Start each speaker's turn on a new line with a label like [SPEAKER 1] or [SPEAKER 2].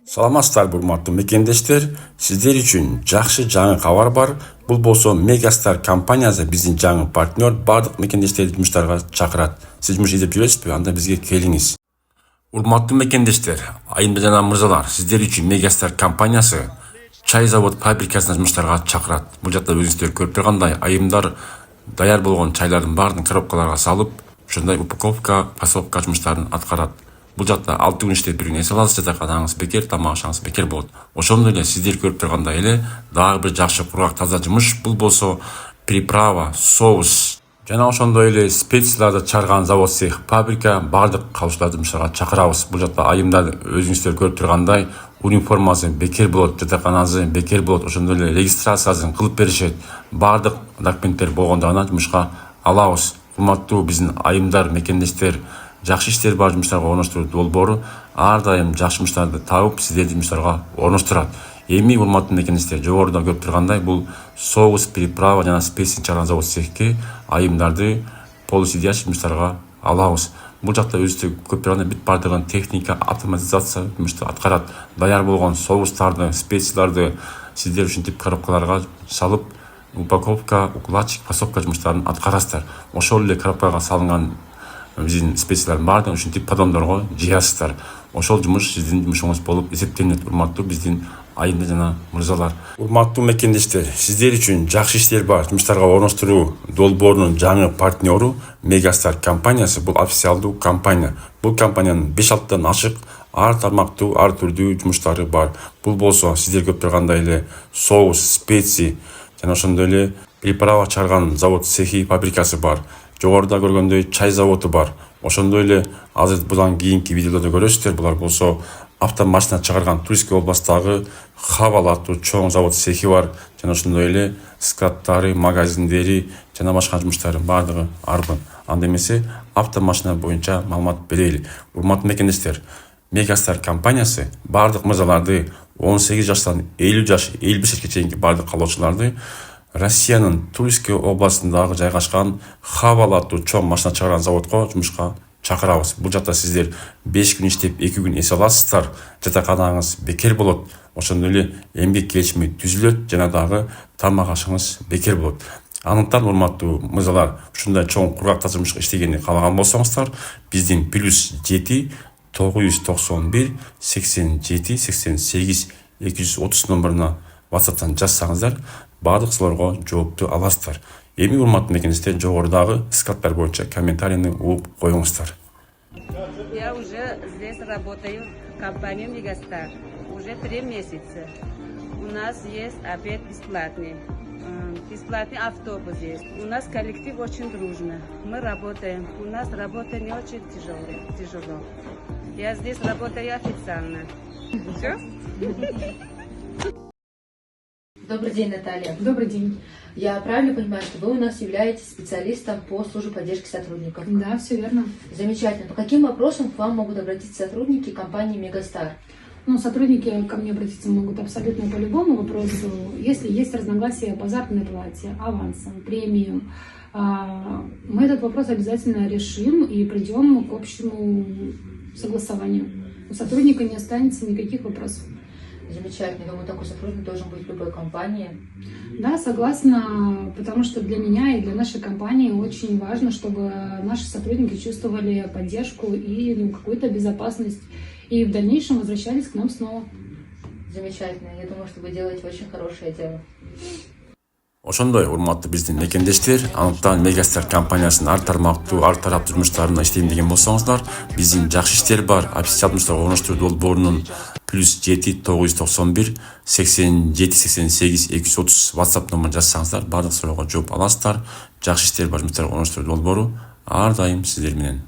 [SPEAKER 1] Саламатсыздар, урматтуу мекендештер. Сиздер үчүн жакшы жаңы кабар бар. Бул болсо Megastar компаниясы биздин жаңы партнер бардык мекендештерди жумуштарга чакырат. Сиз жумуш издеп жүрөсүзбү? Анда бизге келиңиз. Урматтуу мекендештер, айымдар жана мырзалар, сиздер үчүн Megastar компаниясы чай завод фабрикасына жумуштарга чакырат. Бул жакта өзүңүздөр көрүп тургандай айымдар даяр болгон чайлардын баарын коробкаларга салып, ошондой упаковка, фасовка жумуштарын аткарат. Бул жакта 6 күн иштеп, 1 күн эс аласыз, жатаканаңыз бекер, тамак ашыңыз бекер болот. Ошондой эле сиздер көрүп тургандай эле дагы бир жакшы кургак таза жумуш, бул болсо приправа, соус жана ошондой эле специяларды чыгарган завод, цех, фабрика бардык катышууларды жумушка чакырабыз. Бул жакта айымдар өзүңүздөр көрүп тургандай униформасы бекер болот, жатаканасы бекер болот, ошондой эле регистрациясын кылып беришет. Бардык документтер болгондо жумушка алабыз. Урматтуу биздин айымдар, мекендештер, жакшы иштер бар жумуштарга орноштуруу долбоору ар дайым жакшы жумуштарды табып, сиздерди жумуштарга орноштурат. Эми урматтуу мекендештер, жогоруда көрүп тургандай бул соус, приправа жана специя чыгарган завод, цехке айымдарды полусидящий жумуштарга алабыз. Бул жакта өзүбүз көрүп тургандай бүт бардыгын техника, автоматизация жумушту аткарат. Даяр болгон соустарды, специяларды сиздер ушинтип коробкаларга салып, упаковка, укладчик, фасовка жумуштарын аткарасыздар. Ошол эле коробкага салынган биздин специялардын баардыгын ушинтип поддондорго жыясыздар. Ошол жумуш сиздин жумушуңуз болуп эсептелет, урматтуу биздин айымдар жана мырзалар. Урматтуу мекендештер, сиздер үчүн жакшы иштер бар жумуштарга орноштуруу долбоорунун жаңы партнеру Megastar компаниясы. Бул официалдуу компания. Бул компаниянын 5-6 ашык ар тармактуу, ар түрдүү жумуштары бар. Бул болсо сиздер көрүп тургандай эле соус, специи жана ошондой эле приправа чыгарган завод, цехи, фабрикасы бар. Жогоруда көргөндөй чай заводу бар. Ошондой эле азыр будан кийинки видеолордо көрөсүздөр. Булар болсо автомашина чыгарган Турский областагы Хавал аттуу чоң завод, цехи бар. Жана ошондой эле складдары, магазиндери жана башка жумуштары бардыгы арбын. Анда эмесе автомашина боюнча маалымат берели. Урматтуу мекендештер, Megastar компаниясы бардык мырзаларды 18 жаштан 50 жаш, 55 жашка чейинки бардык калоочуларды Россиянын Тульской областындагы жайгашкан Хавал аттуу чоң машина чыгарган заводко жумушка чакырабыз. Бул жакта сиздер 5 күн иштеп, 2 күн эс аласыздар, жатаканаңыз бекер болот. Ошондой эле эмгек келишими түзүлөт жана дагы тамак ашыңыз бекер болот. Анықтан урматтуу мырзалар, ушундай чоң кургак таза жумушка иштегенди каалаган болсоңуздар, биздин +7 991 87 88 230 номеруна WhatsApp'тан жазсаңыздар, бардык суроолорго жоопту аласыздар. Эми урматтуу мекендештер, жогорудагы скаттар боюнча комментарийни угуп коюңуздар.
[SPEAKER 2] Я уже здесь работаю в компании Megastar уже 3 месяца. У нас есть обед бесплатный. Бесплатный автобус есть. У нас коллектив очень дружный. Мы работаем. У нас работа не очень тяжело. Я здесь работаю официально. Все?
[SPEAKER 3] Добрый день, Наталья.
[SPEAKER 4] Добрый день.
[SPEAKER 3] Я правильно понимаю, что вы у нас являетесь специалистом по службе поддержки сотрудников?
[SPEAKER 4] Да, все верно.
[SPEAKER 3] Замечательно. По каким вопросам к вам могут обратиться сотрудники компании Megastar?
[SPEAKER 4] Ну, сотрудники ко мне обратиться могут абсолютно по любому вопросу. Если есть разногласия по заработной плате, авансам, премиям, мы этот вопрос обязательно решим и придем к общему согласованию. У сотрудника не останется никаких вопросов.
[SPEAKER 3] Замечательно. Я думаю, такой сотрудник должен быть в любой компании.
[SPEAKER 4] Да, согласна, потому что для меня и для нашей компании очень важно, чтобы наши сотрудники чувствовали поддержку и какую-то безопасность, и в дальнейшем возвращались к нам снова.
[SPEAKER 3] Замечательно. Я думаю, что вы делаете очень хорошее дело.
[SPEAKER 1] Ошондой урматтуу биздин мекендештер, анықтан Megastar компаниясынын ар тармактуу, ар тараптуу жумуштарына иштейм деген болсоңуздар, биздин жакшы иштер бар официалдуу жумуштарга орноштуруу долбоорунун +7 991 87 88 230 WhatsApp номерин жазсаңыздар, бардык суроого жооп аласыздар. Жакшы иштер бар жумуштарга орноштуруу долбоору ар дайым сиздер менен.